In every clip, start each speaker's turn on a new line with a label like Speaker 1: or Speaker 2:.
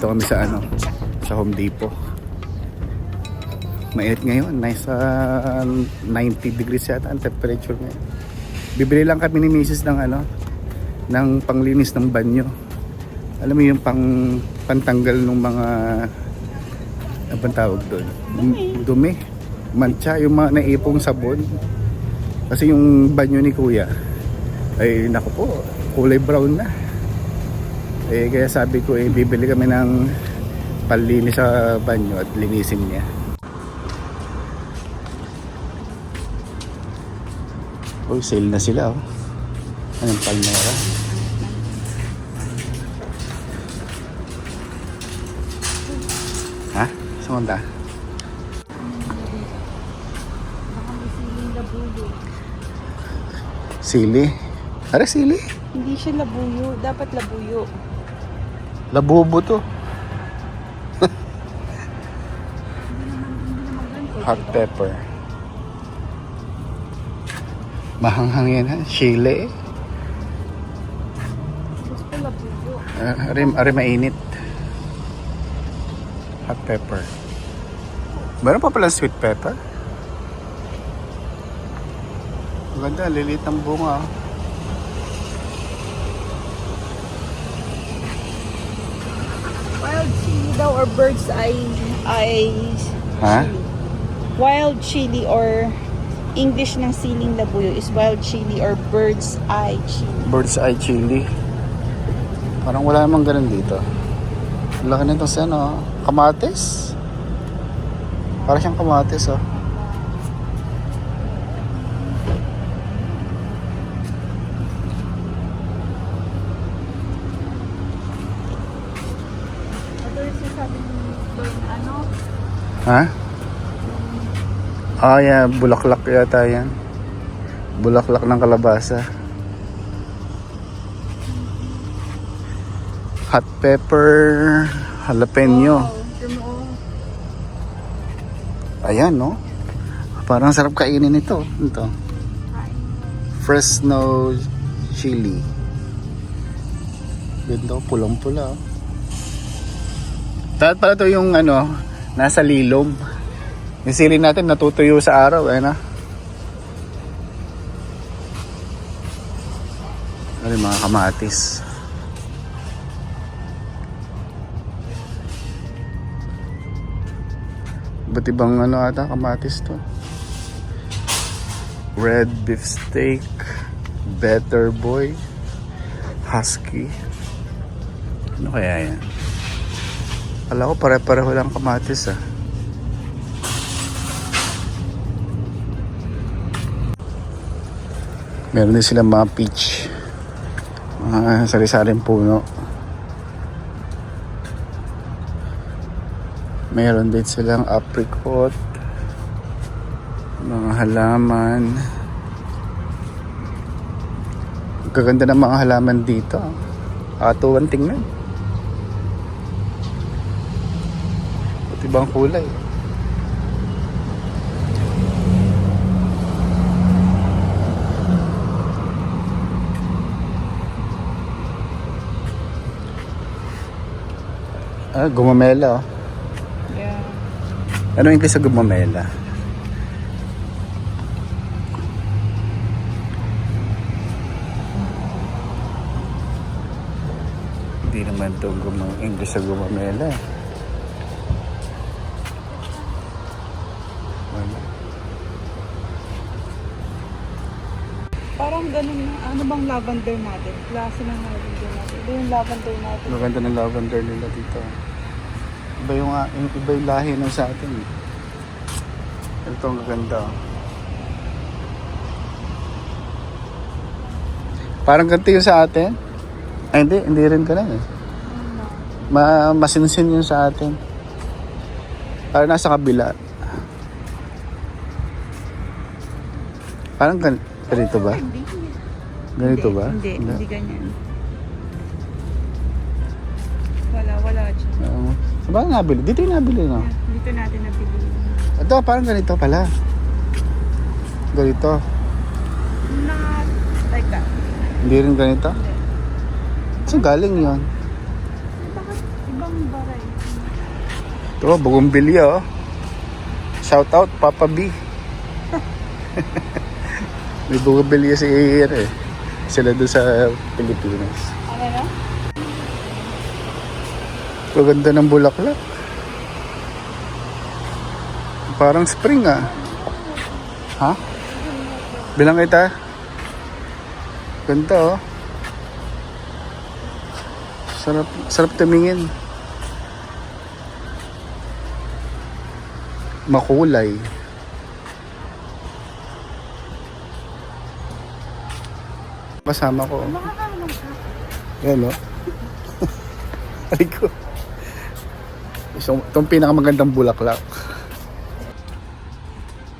Speaker 1: Nandito kami sa ano, sa Home Depot. Mainit ngayon, nasa 90 degrees yata ang temperature ngayon. Bibili lang kami ni Mrs. ng ano, ng panglinis ng banyo. Alam mo yung pantanggal ng mga ano bang tawag doon? Dumi. Mancha, yung mga naipong sabon. Kasi yung banyo ni Kuya ay naku po, kulay brown na. Eh kaya sabi ko bibili kami ng panlinis sa banyo at linisin niya. Uy, sale na sila oh. Anong palmera? Ha? Sumanda? Sili? Are sili?
Speaker 2: Hindi siya labuyo. Dapat labuyo.
Speaker 1: Labubo to. Hot pepper. Mahanghang yan ha. Chile.
Speaker 2: Gusto labuyo.
Speaker 1: Are mainit. Hot pepper. Meron pa pala sweet pepper. Maganda, lilit ng bunga.
Speaker 2: Wild chili daw or bird's eye
Speaker 1: Ha?
Speaker 2: chili. Wild chili or English ng siling labuyo is wild chili or bird's eye chili.
Speaker 1: Bird's eye chili. Parang wala namang ganun dito. Laki nito sa ano, kamatis. Parang siyang kamatis oh.
Speaker 2: Ito yung sinasabi ng ano?
Speaker 1: Ha? Ah, yeah, bulaklak yata yan. Bulaklak ng kalabasa. Hot pepper, jalapeno.
Speaker 2: Wow,
Speaker 1: Ayan, no? Parang sarap kainin ito. Ito. Fresno chili. Ganda, pulang-pula. Dapat pala ito yung ano, nasa lilom. Yung sili natin natutuyo sa araw, eh na. Ano yung mga kamatis. Ba't ibang ano ata kamatis to? Red beef steak, Better Boy, Husky. Ano kaya yan? Kala ko pare-pareho lang kamatis ah. Meron din silang mga peach, mga sari-saring puno. Meron din silang apricot, mga halaman. Gaganda ng mga halaman dito. Atuwan tingnan. At ibang kulay. Ah, gumamela oh.
Speaker 2: Yeah.
Speaker 1: Ano yung sa gumamela? Hindi naman ito English sa gumamela.
Speaker 2: Parang ganun na. Ano bang lavender natin? Klase ng lavender natin. Ito yung lavender natin.
Speaker 1: Maganda ng lavender nila dito. Iba yung iba yung lahi ng sa atin. Ito ang gaganda. Parang ganito yung sa atin. Ay hindi rin ganun eh. Masinsin yung sa atin. Parang nasa kabila. Parang ganito ba?
Speaker 2: Hindi.
Speaker 1: Ganito ba?
Speaker 2: Hindi ganyan. Wala dyan.
Speaker 1: Saan ba nabili? Dito yung nabili, no?
Speaker 2: Dito natin nabili.
Speaker 1: Ito, parang ganito pala. Ganito.
Speaker 2: Not like that.
Speaker 1: Hindi rin ganito?
Speaker 2: Hindi.
Speaker 1: Saan galing yun?
Speaker 2: Bakit iba
Speaker 1: Ito, bougainvillea, oh. Shout out, Papa B. May bougainvillea si sila doon sa Pilipinas.
Speaker 2: Ano na?
Speaker 1: Ito, ganda ng bulaklak. Parang spring, ah. Ha? Bilang kita. Ganda, oh. Sarap tumingin. Makulay. Kasama ko. Yan, no? Ay ko. Itong pinakamagandang bulaklak.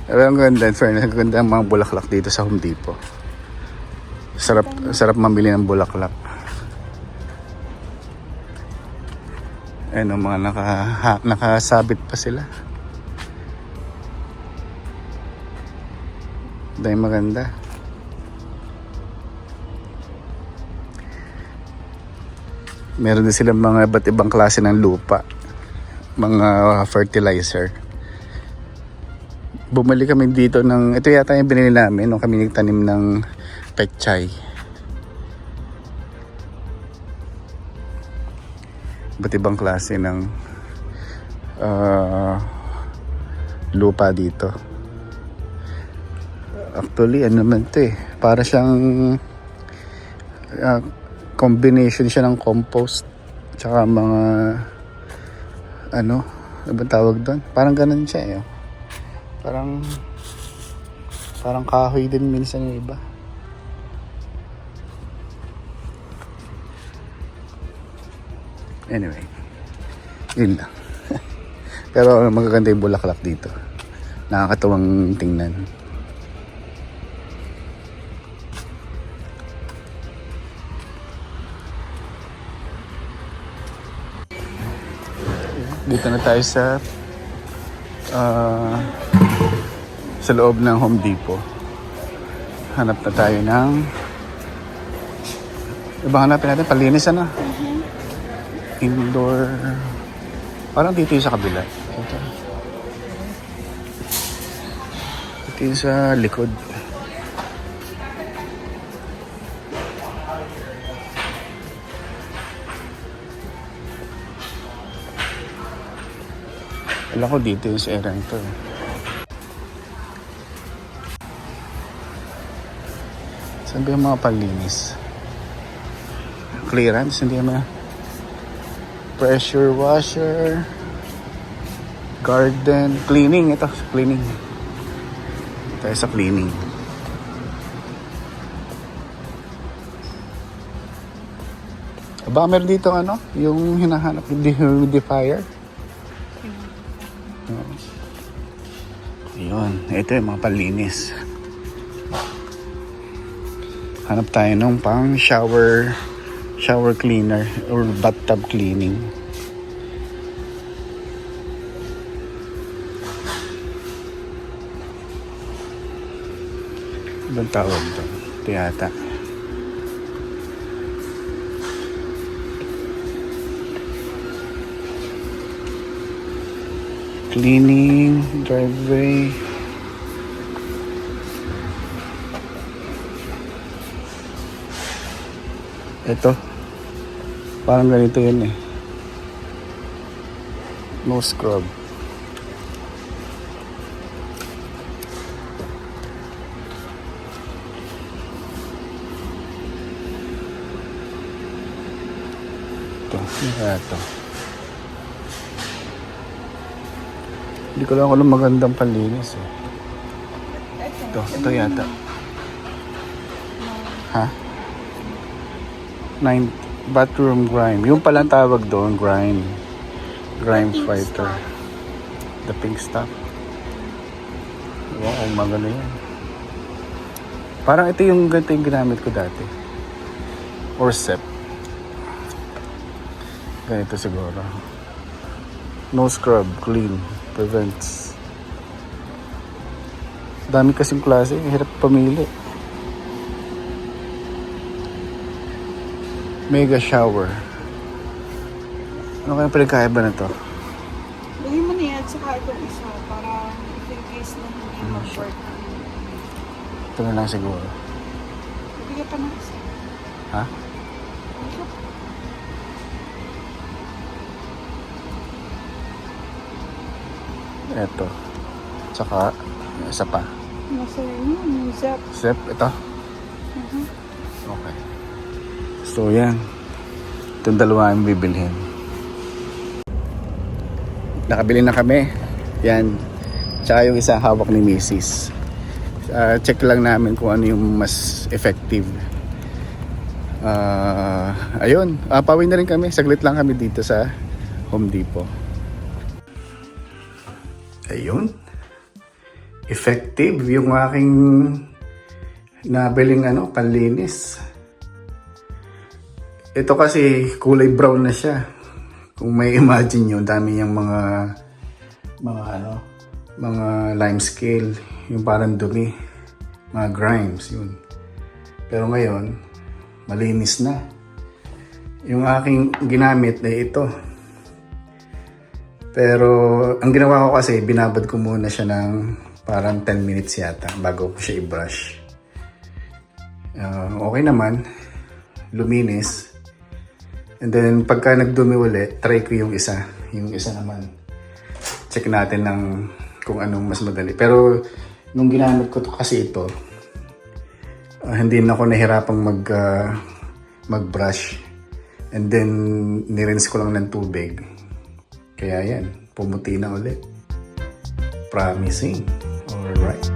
Speaker 1: Ang ganda, fairness, ang ganda ang mga bulaklak dito sa Home Depot. Sarap mamili ng bulaklak. Ayun, mga nakasabit pa sila. Dahil maganda. Meron din silang mga iba't ibang klase ng lupa. Mga fertilizer. Bumili kami dito ng, ito yata yung binili namin nung kami nagtanim ng pechay. Iba't ibang klase ng lupa dito. Actually, ano naman ito eh. Para siyang combination siya ng compost tsaka mga ano ba tawag doon? Parang ganun siya eh. Parang kahoy din minsan yung iba. Anyway, yun lang. Pero magaganda yung bulaklak dito. Nakakatuwang tingnan. Dito na tayo sa loob ng Home Depot. Hanap na tayo ng ibang hanapin natin, palinis ano? Indoor. Parang dito yung sa kabila. Dito yung sa likod. Alam ko dito yung sa erang to. Saan ba yung mga palinis? Clearance, hindi naman. Pressure washer. Garden. Cleaning. Ito, cleaning. Tayo sa cleaning. Baka meron dito ano? Yung hinahanap yung dehumidifier. Ayun, ito yung mga palinis. Hanap tayo ng pang shower cleaner or bathtub cleaning. Ibang tawag ito. Ito yata. Cleaning, driveway. Ito. Parang ganito yun eh. No scrub. Ito. Hindi ko lang alam magandang panlinis eh. Ito yata. Ha? 9 bathroom grime. Yung palang tawag doon, grime. Grime fighter. The pink stuff. Wow, maganda yan. Parang ito yung ganito yung ginamit ko dati. Or sep. Ganito siguro. No scrub, clean. Prevents. Dami kasing klase, hirap pamili. Mega shower. Ano kayang pinagkaiba na to?
Speaker 2: Lagyan mo na yan, saka itong isa para in case na hindi mag-work.
Speaker 1: Ito na lang siguro.
Speaker 2: Bigyan pa ng isa.
Speaker 1: Ha? Ito. Tsaka, isa pa.
Speaker 2: Nasa yun, yung zap.
Speaker 1: Zip, ito. Okay. So, yan. Itong dalawa ang bibilhin. Nakabili na kami. Yan. Tsaka yung isa hawak ni Mrs. Check lang namin kung ano yung mas effective. Ayun. Pauwi na rin kami. Saglit lang kami dito sa Home Depot. Ayun. Effective yung aking nabiling panlinis. Ito kasi kulay brown na siya. Kung may imagine nyo, dami yung mga lime scale, yung parang dumi, mga grimes, yun. Pero ngayon, malinis na. Yung aking ginamit ay ito. Pero ang ginawa ko kasi, binabad ko muna siya ng parang 10 minutes yata bago ko siya i-brush. Okay naman, luminis. And then pagka nagdumi ulit, try ko yung isa. Yung isa naman, check natin ng kung anong mas madali. Pero nung ginamit ko to kasi ito, hindi na ako nahirapang mag-brush. And then nirinse ko lang ng tubig. Kaya yan, pumuti na ulit. Promising. Alright.